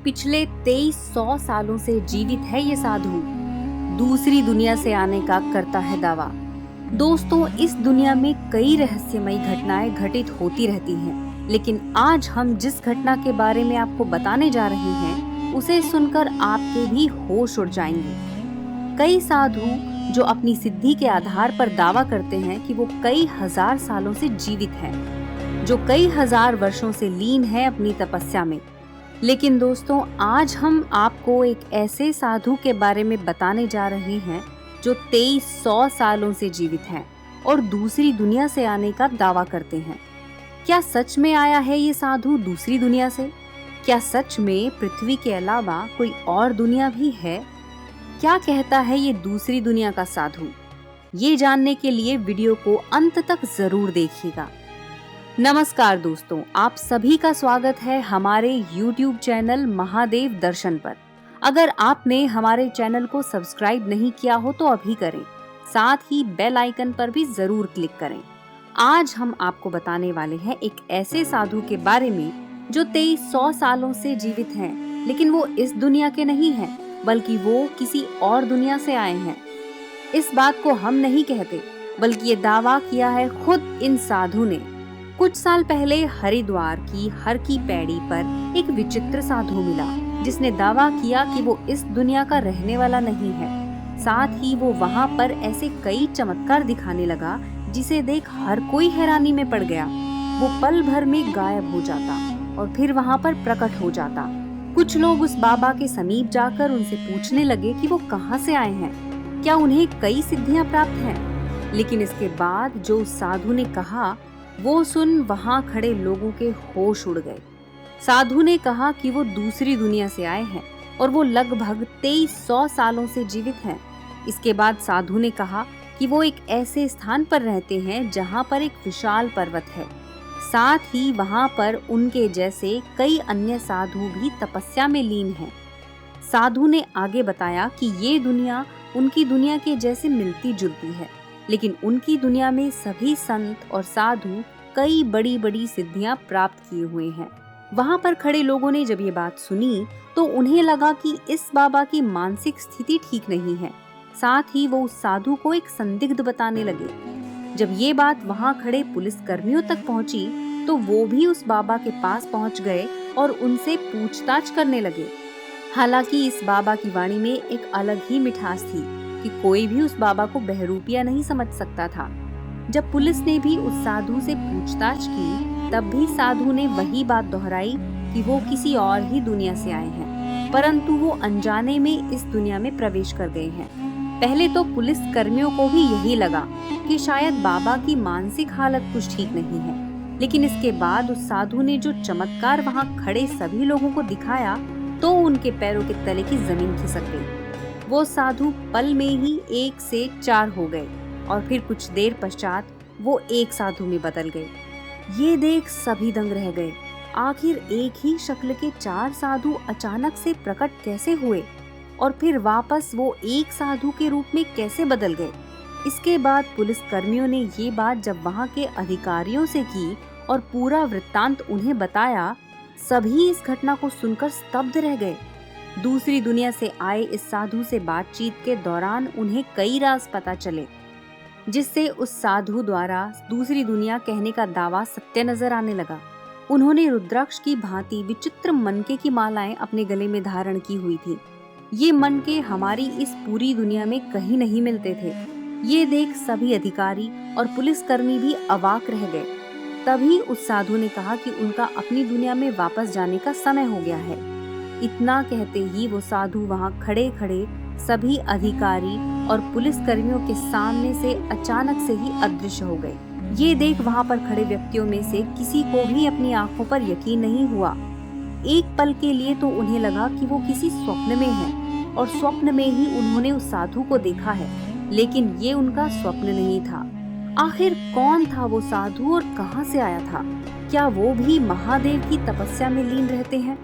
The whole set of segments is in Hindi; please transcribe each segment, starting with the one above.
पिछले 2300 सालों से जीवित है ये साधु। दूसरी दुनिया से आने का करता है दावा। दोस्तों, इस दुनिया में कई रहस्यमयी घटनाएं घटित होती रहती हैं, लेकिन आज हम जिस घटना के बारे में आपको बताने जा रहे हैं, उसे सुनकर आपके भी होश उड़ जाएंगे। कई साधु जो अपनी सिद्धि के आधार पर दावा करते हैं कि वो कई हजार सालों से जीवित हैं, जो कई हजार वर्षों से लीन है अपनी तपस्या में। लेकिन दोस्तों, आज हम आपको एक ऐसे साधु के बारे में बताने जा रहे हैं जो 2300 सालों से जीवित हैं और दूसरी दुनिया से आने का दावा करते हैं। क्या सच में आया है ये साधु दूसरी दुनिया से? क्या सच में पृथ्वी के अलावा कोई और दुनिया भी है? क्या कहता है ये दूसरी दुनिया का साधु? ये जानने के लिए वीडियो को अंत तक जरूर देखिएगा। नमस्कार दोस्तों, आप सभी का स्वागत है हमारे YouTube चैनल महादेव दर्शन पर। अगर आपने हमारे चैनल को सब्सक्राइब नहीं किया हो तो अभी करें, साथ ही बेल आइकन पर भी जरूर क्लिक करें। आज हम आपको बताने वाले हैं एक ऐसे साधु के बारे में जो 2300 सालों से जीवित हैं, लेकिन वो इस दुनिया के नहीं हैं, बल्कि वो किसी और दुनिया से आए हैं। इस बात को हम नहीं कहते, बल्कि ये दावा किया है खुद इन साधु ने। कुछ साल पहले हरिद्वार की हर की पैड़ी पर एक विचित्र साधु मिला, जिसने दावा किया कि वो इस दुनिया का रहने वाला नहीं है। साथ ही वो वहाँ पर ऐसे कई चमत्कार दिखाने लगा जिसे देख हर कोई हैरानी में पड़ गया। वो पल भर में गायब हो जाता और फिर वहाँ पर प्रकट हो जाता। कुछ लोग उस बाबा के समीप जाकर उनसे पूछने लगे कि वो कहाँ से आए हैं, क्या उन्हें कई सिद्धियां प्राप्त हैं। लेकिन इसके बाद जो उस साधु ने कहा, वो सुन वहां खड़े लोगों के होश उड़ गए। साधु ने कहा कि वो दूसरी दुनिया से आए हैं और वो लगभग 2300 सालों से जीवित हैं। इसके बाद साधु ने कहा कि वो एक ऐसे स्थान पर रहते हैं जहां पर एक विशाल पर्वत है। साथ ही वहां पर उनके जैसे कई अन्य साधु भी तपस्या में लीन हैं। साधु ने आगे बताया कि ये दुनिया उनकी दुनिया के जैसे मिलती जुलती है, लेकिन उनकी दुनिया में सभी संत और साधु कई बड़ी बड़ी सिद्धियां प्राप्त किए हुए हैं। वहां पर खड़े लोगों ने जब ये बात सुनी तो उन्हें लगा कि इस बाबा की मानसिक स्थिति ठीक नहीं है। साथ ही वो उस साधु को एक संदिग्ध बताने लगे। जब ये बात वहां खड़े पुलिस कर्मियों तक पहुंची तो वो भी उस बाबा के पास पहुंच गए और उनसे पूछताछ करने लगे। हालांकि इस बाबा की वाणी में एक अलग ही मिठास थी कि कोई भी उस बाबा को बहरूपिया नहीं समझ सकता था। जब पुलिस ने भी उस साधु से पूछताछ की, तब भी साधु ने वही बात दोहराई कि वो किसी और ही दुनिया से आए हैं, परंतु वो अनजाने में इस दुनिया में प्रवेश कर गए हैं। पहले तो पुलिस कर्मियों को भी यही लगा कि शायद बाबा की मानसिक हालत कुछ ठीक नहीं है, लेकिन इसके बाद उस साधु ने जो चमत्कार वहाँ खड़े सभी लोगों को दिखाया तो उनके पैरों के तले की जमीन खिसक गई। वो साधु पल में ही 1 से 4 हो गए और फिर कुछ देर पश्चात वो एक साधु में बदल गए। ये देख सभी दंग रह गए। आखिर एक ही शक्ल के 4 साधु अचानक से प्रकट कैसे हुए और फिर वापस वो एक साधु के रूप में कैसे बदल गए? इसके बाद पुलिस कर्मियों ने ये बात जब वहाँ के अधिकारियों से की और पूरा वृत्तांत उन्हें बताया, सभी इस घटना को सुनकर स्तब्ध रह गए। दूसरी दुनिया से आए इस साधु से बातचीत के दौरान उन्हें कई राज पता चले, जिससे उस साधु द्वारा दूसरी दुनिया कहने का दावा सत्य नजर आने लगा। उन्होंने रुद्राक्ष की भांति विचित्र मनके की मालाएं अपने गले में धारण की हुई थी। ये मनके हमारी इस पूरी दुनिया में कहीं नहीं मिलते थे। ये देख सभी अधिकारी और पुलिसकर्मी भी अवाक रह गए। तभी उस साधु ने कहा कि उनका अपनी दुनिया में वापस जाने का समय हो गया है। इतना कहते ही वो साधु वहाँ खड़े खड़े सभी अधिकारी और पुलिस कर्मियों के सामने से अचानक से ही अदृश्य हो गए। ये देख वहाँ पर खड़े व्यक्तियों में से किसी को भी अपनी आंखों पर यकीन नहीं हुआ। एक पल के लिए तो उन्हें लगा कि वो किसी स्वप्न में हैं और स्वप्न में ही उन्होंने उस साधु को देखा है, लेकिन ये उनका स्वप्न नहीं था। आखिर कौन था वो साधु और कहाँ से आया था? क्या वो भी महादेव की तपस्या में लीन रहते हैं?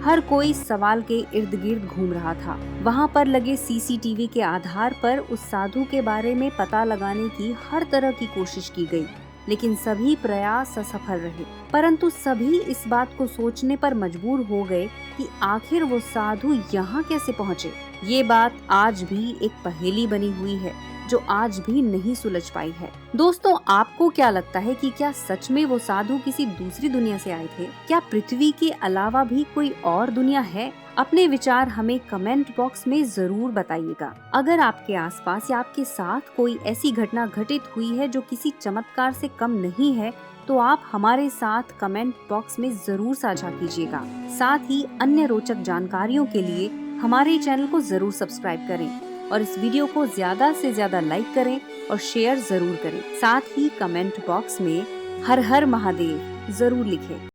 हर कोई सवाल के इर्द गिर्द घूम रहा था। वहाँ पर लगे CCTV के आधार पर उस साधु के बारे में पता लगाने की हर तरह की कोशिश की गई, लेकिन सभी प्रयास असफल रहे। परंतु सभी इस बात को सोचने पर मजबूर हो गए कि आखिर वो साधु यहाँ कैसे पहुँचे। ये बात आज भी एक पहेली बनी हुई है जो आज भी नहीं सुलझ पाई है। दोस्तों, आपको क्या लगता है कि क्या सच में वो साधु किसी दूसरी दुनिया से आए थे? क्या पृथ्वी के अलावा भी कोई और दुनिया है? अपने विचार हमें कमेंट बॉक्स में जरूर बताइएगा। अगर आपके आसपास या आपके साथ कोई ऐसी घटना घटित हुई है जो किसी चमत्कार से कम नहीं है, तो आप हमारे साथ कमेंट बॉक्स में जरूर साझा कीजिएगा। साथ ही अन्य रोचक जानकारियों के लिए हमारे चैनल को जरूर सब्सक्राइब करें और इस वीडियो को ज्यादा से ज्यादा लाइक करें और शेयर जरूर करें। साथ ही कमेंट बॉक्स में हर हर महादेव जरूर लिखें।